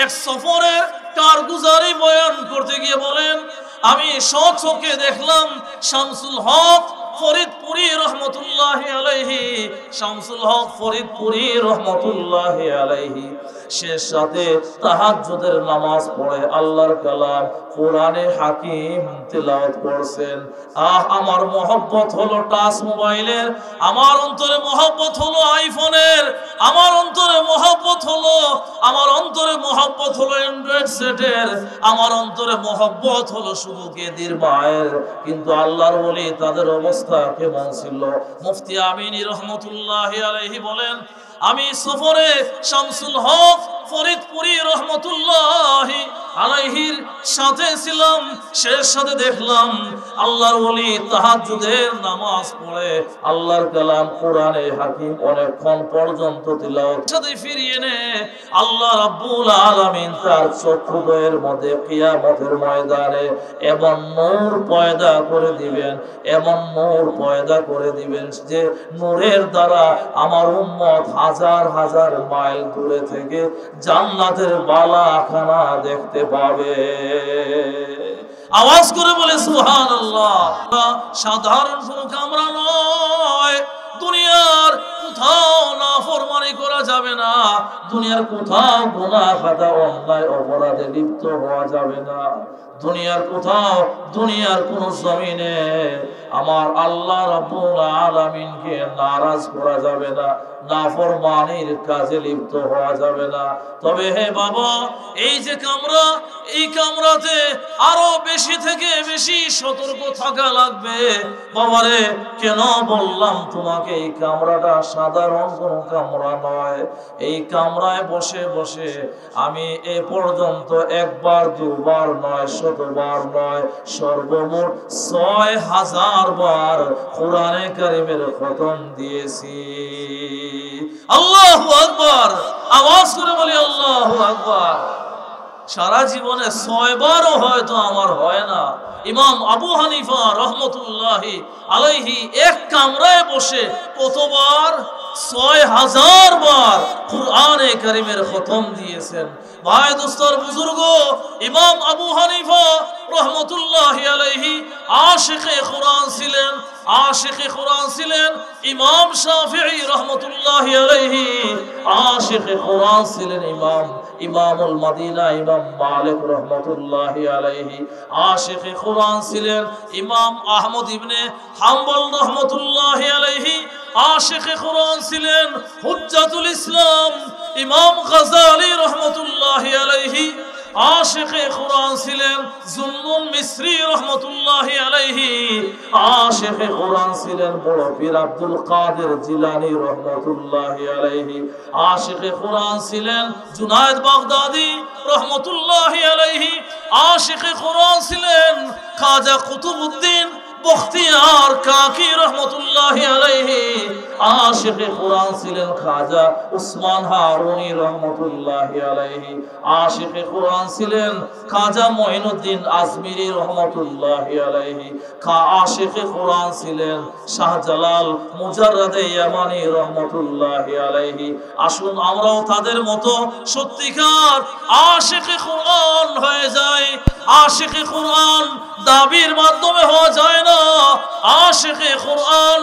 এক সফরের কারগুজারি বয়ান করতে গিয়ে বলেন, আমি স্বচক্ষে দেখলাম শামসুল হক ফরিদপুরি রহমতুল্লাহি আলাইহি, শামসুল হক ফরিদপুরি রহমতুল্লাহি আলাইহি শেষ রাতে তাহাজ্জুদের নামাজ পড়ে আল্লাহর কালাম কোরআনে হাকিম তিলাওয়াত করছেন। আমার মহব্বত হলো টাচ মোবাইলের, আমার অন্তরে মহব্বত হলো আইফোনের, আমার অন্তরে মহব্বত হলো অ্যান্ড্রয়েড সেটের, আমার অন্তরে মহব্বত হলো শুধু গেদির মায়ের। কিন্তু আল্লাহর ওলি তাদের অবস্থা কেমন ছিল? মুফতি আমিনী রহমতুল্লাহি আলাইহি বলেন, আমি সফরে শামসুল হক ফরিদপুরি রহমতুল্লাহি আলাইহির সাথে ছিলাম, শেষ সাথে দেখলাম আল্লাহর ওলি তাহাজ্জুদের নামাজ পড়ে আল্লাহর কালাম কোরআনে হাকিম অনেকক্ষণ পর্যন্ত তিলাওয়াত সাথে ফিরিয়ে নে আল্লাহ রাব্বুল আলামিন তার চক্ষুদ্বয়ের মধ্যে কিয়ামতের ময়দানে এমন নূর পয়দা করে দিবেন, এমন নূর পয়দা করে দিবেন যে নূরের দ্বারা আমার উম্মত হাজার হাজার মাইল দূরে থেকে জান্নাতের বালাখানা দেখতে পাবে। আওয়াজ করে বলে সুবহানাল্লাহ। সাধারণ কোনো কামরা নয়, দুনিয়ার কোথাও নাফরমানি করা যাবে না, দুনিয়ার কোথাও গুনাহ খাতা অন্যায় অপরাধে লিপ্ত হওয়া যাবে না, দুনিয়ার কোথাও দুনিয়ার কোন জমিনে আমার আল্লাহ রাব্বুল আলামিনকে নারাজ করা যাবে না, নাফরমানির কাজে লিপ্ত হওয়া যাবে না। তবে হে বাবা, এই যে কামরা, এই কামরাতে আরো বেশি থেকে বেশি সতর্ক থাকা লাগবে। বাবারে, কেন বললাম তোমাকে এই কামরাটা সাধারণ কোনো কামরা নয়। এই কামরায় বসে বসে আমি এ পর্যন্ত একবার দুবার নয়, শতবার নয়, সর্বমোট ৬০০০ বার কোরআনে কারীমের খতম দিয়েছি। আল্লাহু আকবার, আওয়াজ করে বলি আল্লাহু আকবার। সারা জীবনে ৬ বারও হয়তো আমার হয় না। ইমাম আবু হানিফা রহমতুল্লাহি আলাইহি এক কামরায় বসে কতবার? ৬০০০ বার কুরআনে কারীমের খতম দিয়েছেন। ভাই দোস্তর বুজুর্গ, ইমাম আবু হানিফা রহমতুল্লাহি আলাইহি আশিকে কুরআন ছিলেন, আশিকে কুরআন ছিলেন। ইমাম শাফিঈ রহমতুল্লাহি আলাইহি আশিকে কুরআন ছিলেন। ইমামুল মদিনা ইমাম মালিক রহমতুল্লাহি আলাইহি আশিকে কুরআন ছিলেন। ইমাম আহমদ ইবনে হাম্বল রহমতুল্লাহি আলাইহি আশিকে কুরআন ছিলেন। হুজ্জাতুল ইসলাম ইমাম গাযালি রহমতুল্লাহি আলাইহি আশিকে কুরআন ছিলেন। জুন্নুন মিসরি রহমতুল্লাহি আলাইহি আশিকে কুরআন ছিলেন। বড় পীর আব্দুল কাদের জিলানী রহমতুল্লাহি আলাইহি আশিকে কুরআন ছিলেন। জুনায়েদ বাগদাদি রহমতুল্লাহি আলাইহি আশিকে কুরআন ছিলেন। খাজা কুতুবউদ্দিন বখতিয়ার কাকি রহমতুল্লাহি আলাইহি আশিকে কুরআন ছিলেন। খাজা উসমান হারুনি রহমতুল্লাহি আলাইহি আশিকে কুরআন ছিলেন। খাজা মঈনুদ্দিন আজমিরি রহমতুল্লাহি আলাইহি আশিকে কুরআন ছিলেন। শাহজালাল মুজাররদে ইয়ামানি রহমতুল্লাহি আলাইহি। আসুন আমরাও তাদের মতো সত্যিকার আশিকে কুরআন হয়ে যাই। আশিকে কুরআন দাবির মাধ্যমে হওয়া যায় না। আশিকে কুরআন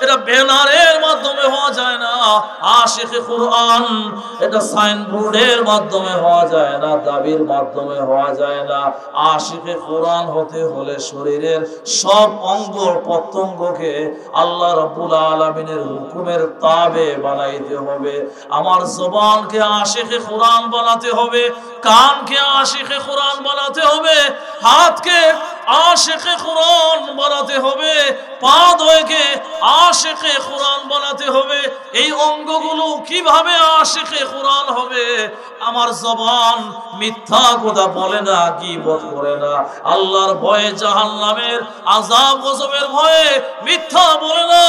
এটা ব্যানারের মাধ্যমে হওয়া যায় না। আশিকে কুরআন এটা সাইনবোর্ডের মাধ্যমে হওয়া যায় না, দাবির মাধ্যমে হওয়া যায় না। আশিকে কুরআন হতে হলে শরীরের সব অঙ্গ প্রত্যঙ্গকে আল্লাহ রাব্বুল আলামিনের হুকুমের তাবে বানাইতে হবে। আমার জবানকে আশিকে কুরআন বানাতে হবে, কানকে আশিকে কুরআন বানাতে হবে, হাতকে আশিকে কুরআন বানাতে হবে, পা দুইকে আশিকে কুরআন বানাতে হবে। এই অঙ্গগুলো কিভাবে আশিকে কুরআন হবে? আমার জবান মিথ্যা কথা বলে না, গীবত করে না, আল্লাহর ভয়ে, জাহান্নামের আযাব গজবের ভয়ে মিথ্যা বলে না,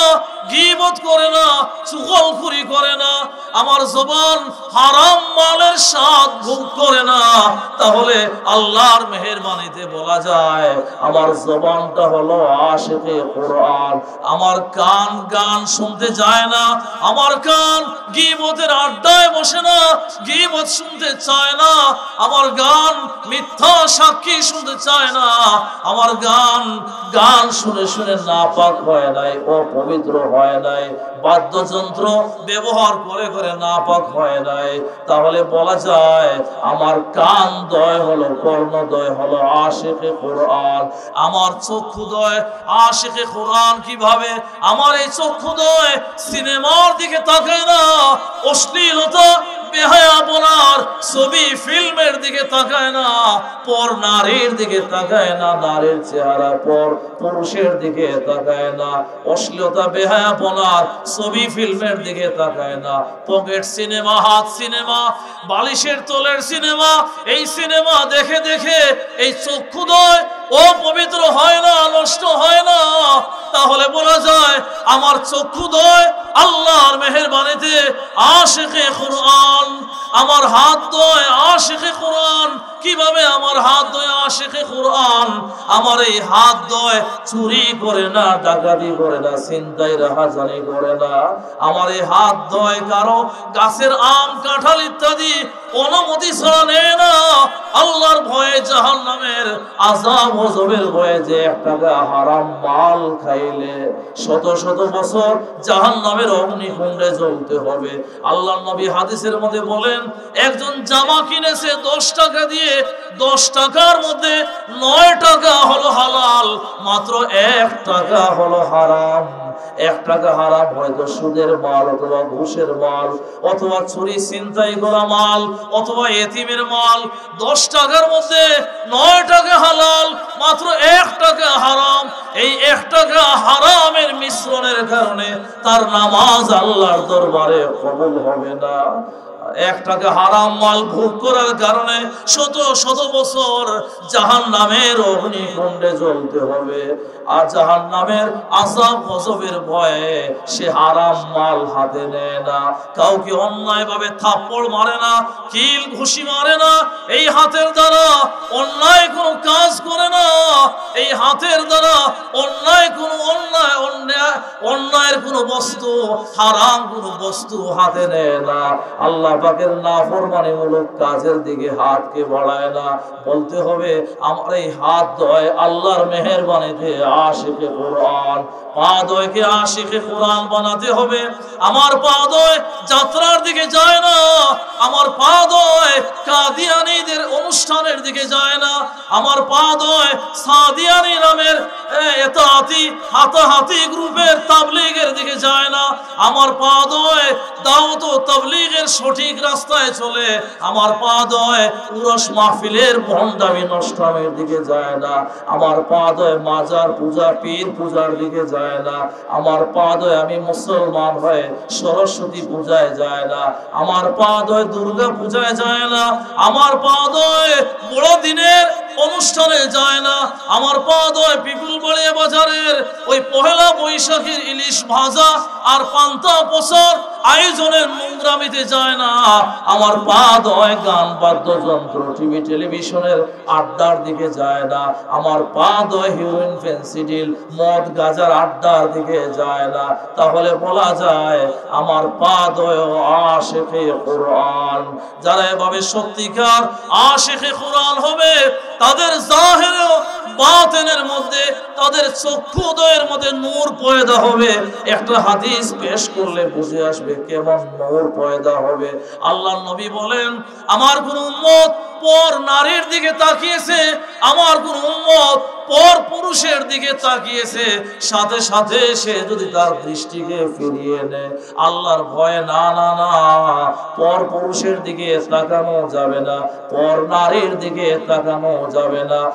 গীবত করে না, চুগলখুরি করে না। আমার জবান হারাম মালের স্বাদ ভোগ করে না। তাহলে আল্লাহর মেহেরবানিতে বলা যায় আমার জবানটা হলো আশিকে কুরআন। আমার কান গান শুনতে যায় না, আমার কান গীবতের আড্ডায় বসে না, গীবত শুনতে চায় না, আমার গান মিথ্যা সাক্ষী শুনতে চায় না, আমার গান শুনে শুনে নাপাক হয় নাই, অপবিত্র হয় নাই, বাদ্যযন্ত্র ব্যবহার করে করে নাপাক হয় নাই। তাহলে বলা যায় আমার কান দয় হলো, কর্ণদয় হলো আশিকে কুরআন। আমার চক্ষুদয় আশিকে কুরআন কিভাবে? আমার এই চক্ষুদয় সিনেমার দিকে তাকায় না, অশ্লীলতা বেহায়াপনার ছবি ফিল্মের দিকে তাকায় না, পর নারীর দিকে তাকায় না, নারীর চেহারা পর পুরুষের দিকে তাকায় না, অশ্লীলতা বেহায়াপনার ছবি ফিল্মের দিকে তাকায় না, পকেট সিনেমা, হাত সিনেমা, বালিশের তলের সিনেমা, এই সিনেমা দেখে দেখে এই চক্ষুদয় অপবিত্র হয় না, নষ্ট হয় না। তাহলে বলা যায় আমার চক্ষুদয় আল্লাহর মেহেরবানিতে আশিকে কুরআন। আমার হাত দয় আশিকে কুরআন কিভাবে? আমার হাত দয় আশিকে কুরআন। আমার এই হাত দয় চুরি করে না, ডাকাতি করে না, ছিনতাই রাহাজানি করে না। আমার এই হাত দয় কারো গাছের আম কাঁঠাল ইত্যাদি অনুমতি ছাড়া নেয় না। আল্লাহর ভয়ে, জাহান্নামের আযাব গজবের ভয়ে যে এক টাকা হারাম মাল খাইলে শত শত বছর জাহান্নামের অগ্নিকুণ্ডে জ্বলতে হবে। আল্লাহর নবী হাদিসের মধ্যে বলেন, একজন জামা কিনেছে 10 টাকা দিয়ে, 10 টাকার মধ্যে 9 টাকা হলো হালাল, মাত্র 1 টাকা হলো হারাম। 1 টাকা হারাম, হয়তো সুদের মাল অথবা ঘুষের মাল অথবা চুরি ছিনতাই করা মাল অথবা এতিমের মাল। 10 টাকার মধ্যে 9 টাকা হালাল, মাত্র 1 টাকা হারাম। এই 1 টাকা হারামের মিশ্রণের কারণে তার নামাজ আল্লাহর দরবারে কবুল হবে না। 1 টাকা হারাম মাল ভোগ করার কারণে শত শত বছর জাহান্নামের অগ্নিকুণ্ডে জ্বলতে হবে। আর জাহান্নামের আযাব গজবের ভয়ে সে হারাম মাল হাতে নেয় না, কাউকে অন্যায় ভাবে থাপ্পড় মারে না, কিল ঘুষি মারে না, এই হাতের দ্বারা অন্যায় কোনো কাজ করে না, এই হাতের দ্বারা অন্যায়ের কোনো বস্তু, হারাম কোনো বস্তু হাতে নেয় না। আল্লাহ পাকের নাফরমানিমূলক কাজের দিকে হাতকে বাড়ায় না। বলতে হবে আমার এই হাত দয় আল্লাহর মেহেরবানিতে আশিকে কুরআন। পা দয়কে আশিকে কুরআন বানাতে হবে। আমার পা দয় যাত্রার দিকে যায় না, আমার পা দয় কাদিয়ানীদের অনুষ্ঠানের দিকে যায় না, আমার পা দয় সাদিয়ানী নামের হাতাহাতি গ্রুপের তাবলীগের দিকে যায় না, আমার পা দয় দাওয়াত ও তাবলীগের সঠিক রাস্তায় চলে, আমার পা দয় উরস মাহফিলের ভণ্ডামি নষ্টামের দিকে যায় না, আমার পা দয় মাজার পূজা পীর পূজার দিকে যায় না, আমার পা দয় আমি মুসলমান হয়ে সরস্বতী পূজায় যায় না, আমার পা দয় দুর্গা পূজায় যায় না, আমার পা দয় বড়দিনের অনুষ্ঠানে যায় না, আমার পা দয় পিপুলবাড়িয়া বাজারের ওই পহেলা বৈশাখের ইলিশ ভাজা আর পান্তা পোষার আয়োজনের নোংরামিতে যায় না, আমার পা দয় গান বাদ্যযন্ত্র টিভি টেলিভিশনের আড্ডার দিকে যায় না, আমার পা দয় হিরোইন ফেন্সিডিল মদ গাজার আড্ডার দিকে যায় না। তাহলে বলা যায় আমার পা দয় আশিকে কুরআন। যারা এভাবে সত্যিকার আশিকে কুরআন হবে তাদের জাহেরেও বাতিনের মধ্যে, তাদের চক্ষুদয়ের মধ্যে নূর পয়দা হবে। একটা হাদিস পেশ করলে বুঝে আসবে কেমন নূর পয়দা হবে। আল্লাহর নবী বলেন, আমার কোন উম্মত পর নারীর দিকে তাকিয়েছে, আমার কোন উম্মত পর পুরুষের দিকে তাকিয়েছে, সাথে সাথে সে যদি তার দৃষ্টিকে ফিরিয়ে নেয়, আল্লাহর ভয়ে না না না, পর পুরুষের দিকে তাকানো যাবে না, পর নারীর দিকে তাকানো যাবে না।